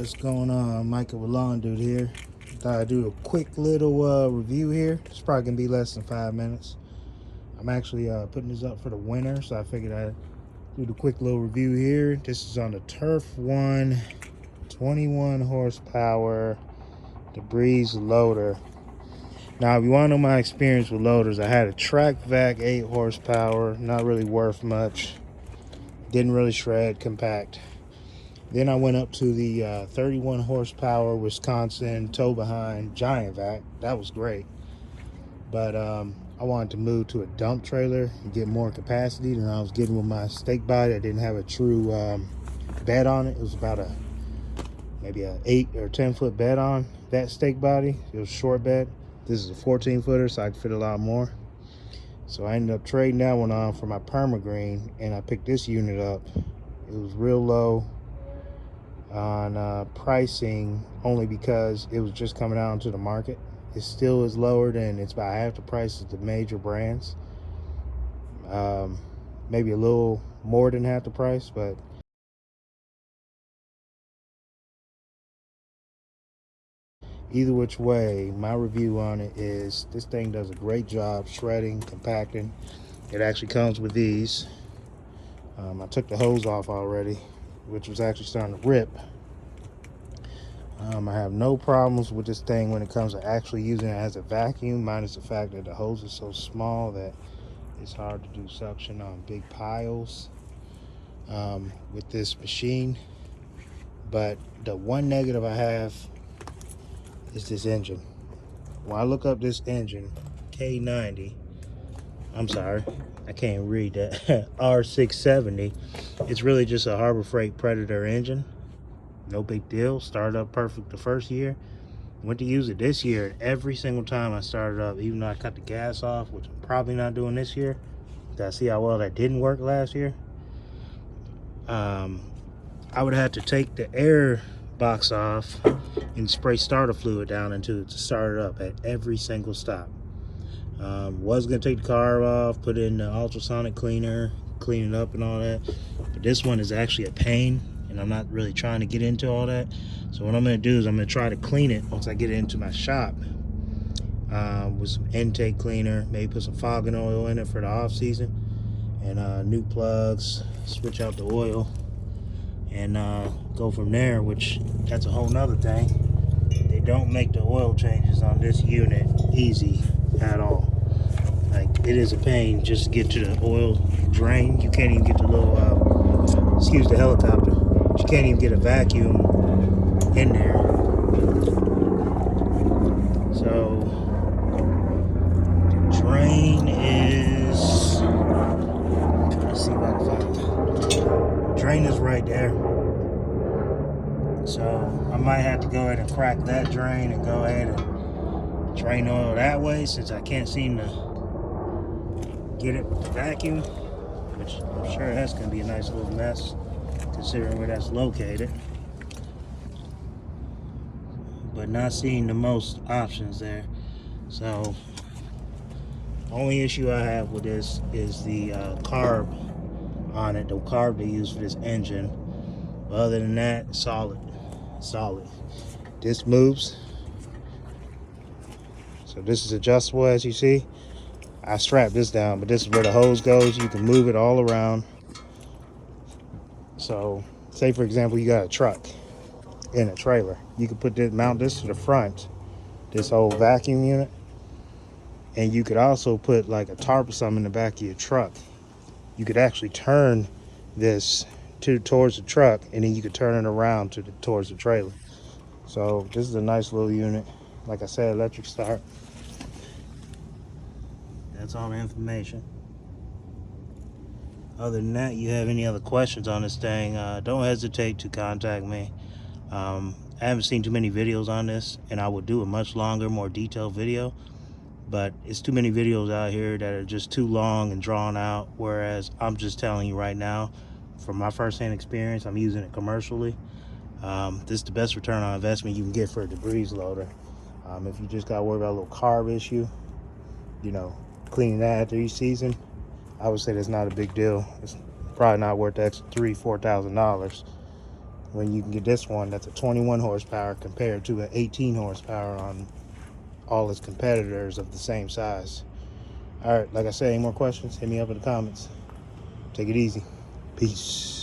What's going on? Micah with Lawn Dude here. Thought I'd do a quick little review here. It's probably gonna be less than 5 minutes. I'm actually putting this up for the winter, so I figured I'd do the quick little review here. This is on the Turf One 21 horsepower DeBreeze loader. Now, if you want to know my experience with loaders, I had a TrackVac 8 horsepower, not really worth much. Didn't really shred, compact. Then I went up to the 31 horsepower Wisconsin tow behind Giant Vac. That was great. But I wanted to move to a dump trailer and get more capacity than I was getting with my stake body. I didn't have a true bed on it. It was about maybe a 8 or 10 foot bed on that stake body. It was a short bed. This is a 14 footer, so I could fit a lot more. So I ended up trading that one on for my Permagreen, and I picked this unit up. It was real low on pricing, only because it was just coming out into the market. It still is lower than, it's about half the price of the major brands. Maybe a little more than half the price, but either which way, my review on it is this thing does a great job shredding, compacting. It actually comes with these. I took the hose off already, which was actually starting to rip. I have no problems with this thing when it comes to actually using it as a vacuum, minus the fact that the hose is so small that it's hard to do suction on big piles with this machine. But the one negative I have is this engine. When I look up this engine, K90, I'm sorry, I can't read that, R670, it's really just a Harbor Freight Predator engine. No big deal. Started up perfect the first year. Went to use it this year, and every single time I started up, even though I cut the gas off, which I'm probably not doing this year, I see how well that didn't work last year. I would have to take the air box off and spray starter fluid down into it to start it up at every single stop. Was gonna take the carb off, put in the ultrasonic cleaner, clean it up and all that, but this one is actually a pain, and I'm not really trying to get into all that. So what I'm gonna do is I'm gonna try to clean it once I get it into my shop with some intake cleaner, maybe put some fogging oil in it for the off season, and new plugs, switch out the oil, and go from there, which that's a whole nother thing. They don't make the oil changes on this unit easy at all. Like, it is a pain just to get to the oil drain. You can't even get the little excuse the helicopter, you can't even get a vacuum in there. So the drain is, let's see if I can find it. The drain is right there. So I might have to go ahead and crack that drain and go ahead and drain oil that way, since I can't seem to get it with the vacuum, which I'm sure that's going to be a nice little mess considering where that's located. But not seeing the most options there. So only issue I have with this is the carb on it, the carb they use for this engine. But other than that, solid. This moves, so this is adjustable, as you see. I strapped this down, but this is where the hose goes. You can move it all around. So say for example you got a truck in a trailer, you could put this, mount this to the front, this whole vacuum unit, and you could also put like a tarp or something in the back of your truck. You could actually turn this towards the truck, and then you could turn it around towards the trailer. So this is a nice little unit. Like I said, electric start. That's all the information. Other than that, you have any other questions on this thing, don't hesitate to contact me. I haven't seen too many videos on this, and I will do a much longer, more detailed video, but it's too many videos out here that are just too long and drawn out, whereas I'm just telling you right now, from my first-hand experience, I'm using it commercially. This is the best return on investment you can get for a DeBreeze loader. If you just got to worry about a little carb issue, you know, cleaning that after each season, I would say that's not a big deal. It's probably not worth the extra $3,000–$4,000. when you can get this one that's a 21 horsepower compared to an 18 horsepower on all its competitors of the same size. All right, like I said, any more questions, hit me up in the comments. Take it easy. Peace.